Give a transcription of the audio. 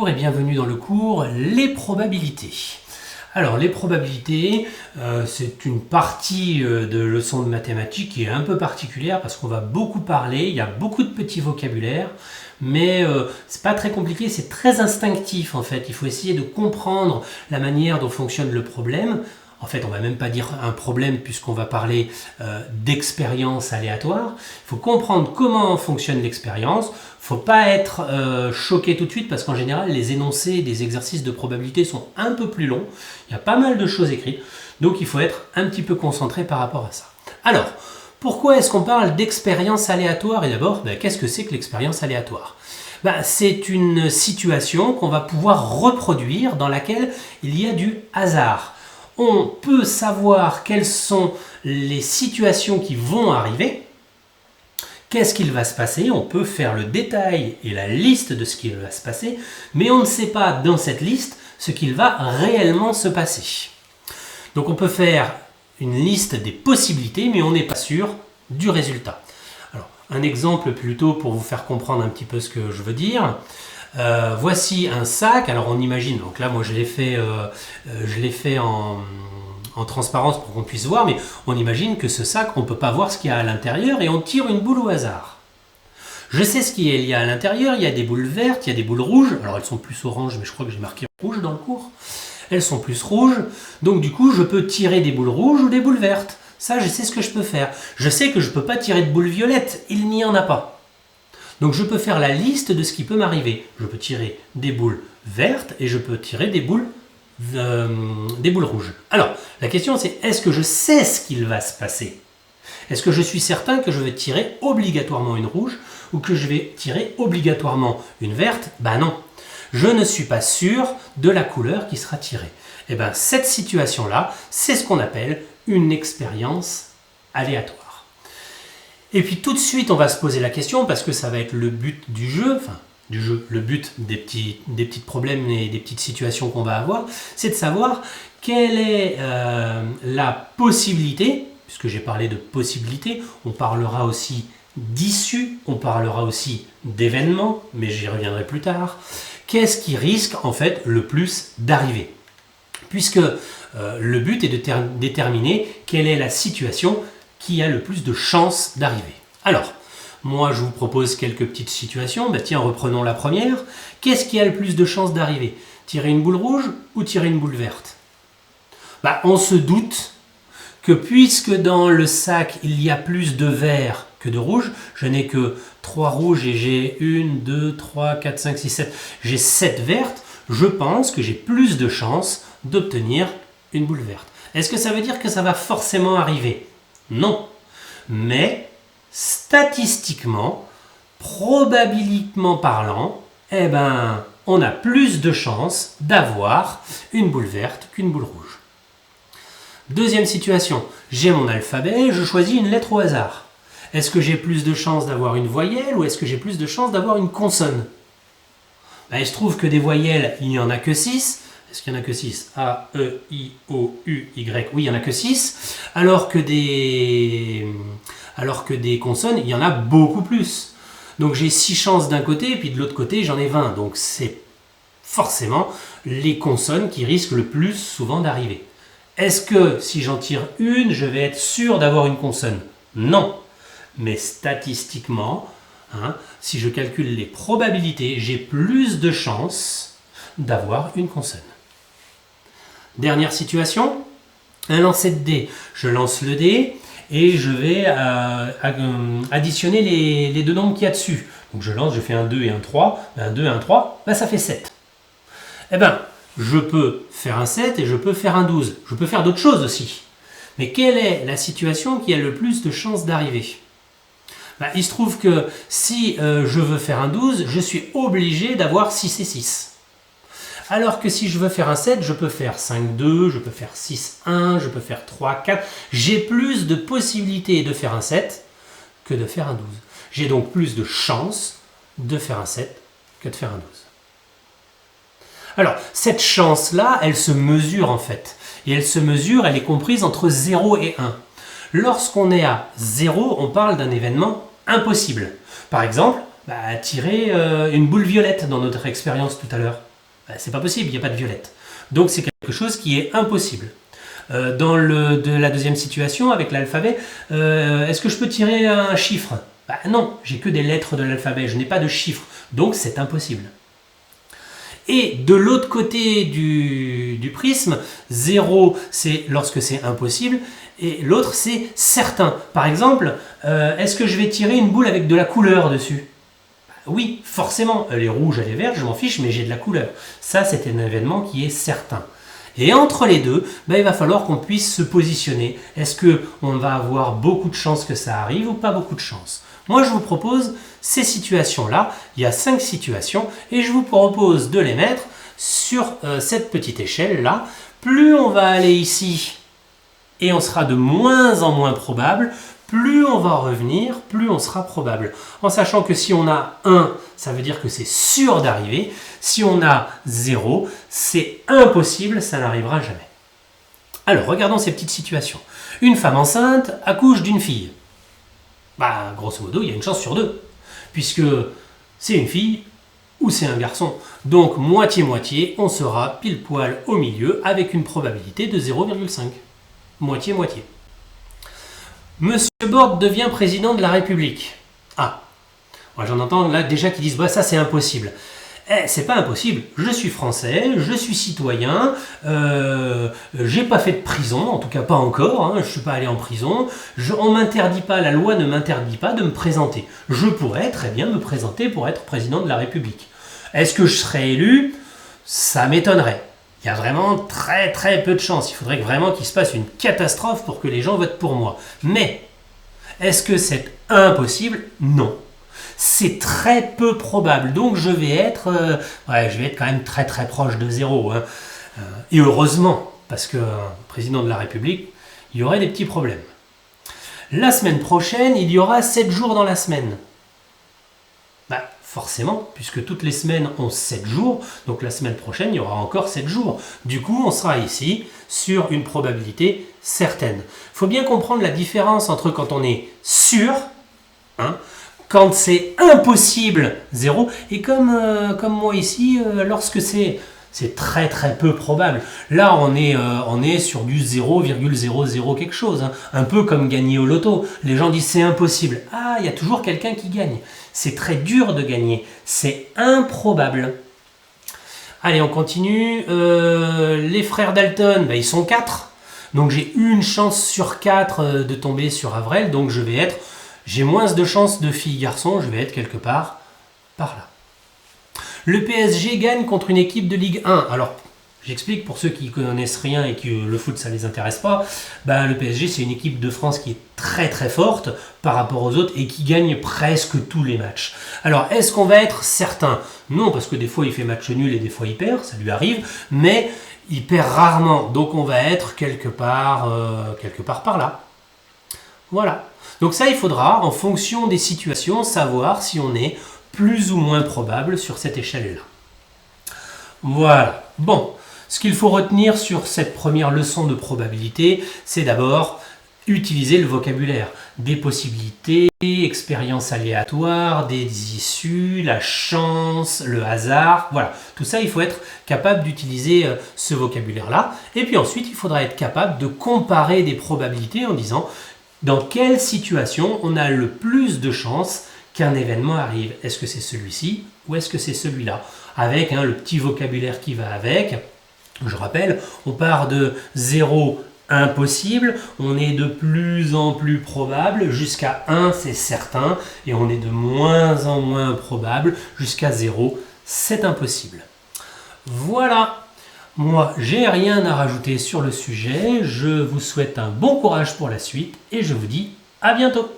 et bienvenue dans le cours Les probabilités. Alors les probabilités, c'est une partie de leçon de mathématiques qui est un peu particulière parce qu'on va beaucoup parler, il y a beaucoup de petits vocabulaires, mais c'est pas très compliqué, c'est très instinctif en fait. Il faut essayer de comprendre la manière dont fonctionne le problème. En fait, on va même pas dire un problème puisqu'on va parler d'expérience aléatoire. Il faut comprendre comment fonctionne l'expérience. Il ne faut pas être choqué tout de suite parce qu'en général, les énoncés des exercices de probabilité sont un peu plus longs. Il y a pas mal de choses écrites. Donc, il faut être un petit peu concentré par rapport à ça. Alors, pourquoi est-ce qu'on parle d'expérience aléatoire? Et d'abord, qu'est-ce que c'est que l'expérience aléatoire? C'est une situation qu'on va pouvoir reproduire dans laquelle il y a du hasard. On peut savoir quelles sont les situations qui vont arriver, qu'est-ce qu'il va se passer, on peut faire le détail et la liste de ce qui va se passer, mais on ne sait pas dans cette liste ce qu'il va réellement se passer. Donc on peut faire une liste des possibilités, mais on n'est pas sûr du résultat. Alors, un exemple plutôt pour vous faire comprendre un petit peu ce que je veux dire. Voici un sac, alors on imagine, donc là moi je l'ai fait en transparence pour qu'on puisse voir, mais on imagine que ce sac, on ne peut pas voir ce qu'il y a à l'intérieur et on tire une boule au hasard. Je sais ce qu'il y a à l'intérieur, il y a des boules vertes, il y a des boules rouges, alors elles sont plus oranges, mais je crois que j'ai marqué rouge dans le cours. Elles sont plus rouges, donc du coup je peux tirer des boules rouges ou des boules vertes. Ça, je sais ce que je peux faire. Je sais que je ne peux pas tirer de boules violettes, il n'y en a pas. Donc je peux faire la liste de ce qui peut m'arriver. Je peux tirer des boules vertes et je peux tirer des boules rouges. Alors, la question c'est, est-ce que je sais ce qu'il va se passer? Est-ce que je suis certain que je vais tirer obligatoirement une rouge ou que je vais tirer obligatoirement une verte? Non. Je ne suis pas sûr de la couleur qui sera tirée. Et cette situation-là, c'est ce qu'on appelle une expérience aléatoire. Et puis tout de suite, on va se poser la question, parce que ça va être le but du jeu, le but des petits problèmes et des petites situations qu'on va avoir, c'est de savoir quelle est la possibilité, puisque j'ai parlé de possibilité, on parlera aussi d'issue, on parlera aussi d'événements, mais j'y reviendrai plus tard. Qu'est-ce qui risque en fait le plus d'arriver? Puisque le but est de déterminer quelle est la situation qui a le plus de chances d'arriver. Alors, moi je vous propose quelques petites situations. Tiens, reprenons la première. Qu'est-ce qui a le plus de chances d'arriver? Tirer une boule rouge ou tirer une boule verte? On se doute que puisque dans le sac il y a plus de vert que de rouge, je n'ai que 3 rouges et j'ai 1, 2, 3, 4, 5, 6, 7. J'ai 7 vertes, je pense que j'ai plus de chances d'obtenir une boule verte. Est-ce que ça veut dire que ça va forcément arriver? Non. Mais statistiquement, probabiliquement parlant, on a plus de chances d'avoir une boule verte qu'une boule rouge. Deuxième situation, j'ai mon alphabet, je choisis une lettre au hasard. Est-ce que j'ai plus de chances d'avoir une voyelle ou est-ce que j'ai plus de chances d'avoir une consonne? Il se trouve que des voyelles, il n'y en a que 6. Est-ce qu'il n'y en a que 6? A, E, I, O, U, Y. Oui, il n'y en a que 6. Alors que des consonnes, il y en a beaucoup plus. Donc j'ai 6 chances d'un côté, et puis de l'autre côté, j'en ai 20. Donc c'est forcément les consonnes qui risquent le plus souvent d'arriver. Est-ce que si j'en tire une, je vais être sûr d'avoir une consonne? Non. Mais statistiquement, si je calcule les probabilités, j'ai plus de chances d'avoir une consonne. Dernière situation, un lancer de dés. Je lance le dé et je vais additionner les deux nombres qu'il y a dessus. Donc je lance, je fais un 2 et un 3. Un 2 et un 3, ça fait 7. Je peux faire un 7 et je peux faire un 12. Je peux faire d'autres choses aussi. Mais quelle est la situation qui a le plus de chances d'arriver? Il se trouve que si je veux faire un 12, je suis obligé d'avoir 6 et 6. Alors que si je veux faire un 7, je peux faire 5, 2, je peux faire 6, 1, je peux faire 3, 4. J'ai plus de possibilités de faire un 7 que de faire un 12. J'ai donc plus de chances de faire un 7 que de faire un 12. Alors, cette chance-là, elle se mesure en fait. Et elle se mesure, elle est comprise entre 0 et 1. Lorsqu'on est à 0, on parle d'un événement impossible. Par exemple, tirer une boule violette dans notre expérience tout à l'heure. C'est pas possible, il n'y a pas de violette. Donc c'est quelque chose qui est impossible. Dans la deuxième situation, avec l'alphabet, est-ce que je peux tirer un chiffre? Non, j'ai que des lettres de l'alphabet, je n'ai pas de chiffres, donc c'est impossible. Et de l'autre côté du prisme, 0 c'est lorsque c'est impossible, et l'autre c'est certain. Par exemple, est-ce que je vais tirer une boule avec de la couleur dessus? Oui, forcément, elle est rouge, elle est verte, je m'en fiche, mais j'ai de la couleur. Ça, c'est un événement qui est certain. Et entre les deux, il va falloir qu'on puisse se positionner. Est-ce qu'on va avoir beaucoup de chances que ça arrive ou pas beaucoup de chances? Moi, je vous propose ces situations-là. Il y a 5 situations et je vous propose de les mettre sur cette petite échelle-là. Plus on va aller ici et on sera de moins en moins probable, plus on va revenir, plus on sera probable. En sachant que si on a 1, ça veut dire que c'est sûr d'arriver. Si on a 0, c'est impossible, ça n'arrivera jamais. Alors, regardons ces petites situations. Une femme enceinte accouche d'une fille. Grosso modo, il y a une chance sur 2. Puisque c'est une fille ou c'est un garçon. Donc, moitié-moitié, on sera pile poil au milieu avec une probabilité de 0,5. Moitié-moitié. Monsieur Borg devient président de la République. Moi j'en entends là déjà qui disent ça c'est impossible. C'est pas impossible, je suis français, je suis citoyen, j'ai pas fait de prison, en tout cas pas encore, je suis pas allé en prison, on m'interdit pas, la loi ne m'interdit pas de me présenter. Je pourrais très bien me présenter pour être président de la République. Est-ce que je serai élu? Ça m'étonnerait. Il y a vraiment très très peu de chances. Il faudrait vraiment qu'il se passe une catastrophe pour que les gens votent pour moi. Mais, est-ce que c'est impossible? Non. C'est très peu probable. Donc je vais être quand même très très proche de 0. Et heureusement, parce que président de la République, il y aurait des petits problèmes. La semaine prochaine, il y aura 7 jours dans la semaine. Forcément, puisque toutes les semaines ont 7 jours, donc la semaine prochaine, il y aura encore 7 jours. Du coup, on sera ici sur une probabilité certaine. Il faut bien comprendre la différence entre quand on est sûr, quand c'est impossible, 0, et comme moi ici, lorsque c'est très très peu probable. Là, on est sur du 0,00 quelque chose. Un peu comme gagner au loto. Les gens disent c'est impossible. Il y a toujours quelqu'un qui gagne. C'est très dur de gagner. C'est improbable. Allez, on continue. Les frères Dalton, ils sont 4. Donc j'ai une chance sur 4 de tomber sur Avrel. Donc j'ai moins de chances de filles-garçons. Je vais être quelque part par là. Le PSG gagne contre une équipe de Ligue 1. Alors, j'explique pour ceux qui ne connaissent rien et que le foot ça ne les intéresse pas. Le PSG c'est une équipe de France qui est très très forte par rapport aux autres et qui gagne presque tous les matchs. Alors, est-ce qu'on va être certain? Non, parce que des fois il fait match nul et des fois il perd, ça lui arrive, mais il perd rarement. Donc on va être quelque part par là. Voilà. Donc ça, il faudra, en fonction des situations, savoir si on est plus ou moins probable sur cette échelle-là. Voilà. Bon, ce qu'il faut retenir sur cette première leçon de probabilité, c'est d'abord utiliser le vocabulaire. Des possibilités, expériences aléatoires, des issues, la chance, le hasard. Voilà. Tout ça, il faut être capable d'utiliser ce vocabulaire-là. Et puis ensuite, il faudra être capable de comparer des probabilités en disant dans quelle situation on a le plus de chances qu'un événement arrive. Est-ce que c'est celui-ci ou est-ce que c'est celui-là? Avec le petit vocabulaire qui va avec. Je rappelle, on part de 0, impossible, on est de plus en plus probable, jusqu'à 1, c'est certain, et on est de moins en moins probable, jusqu'à 0, c'est impossible. Voilà. Moi, j'ai rien à rajouter sur le sujet. Je vous souhaite un bon courage pour la suite et je vous dis à bientôt.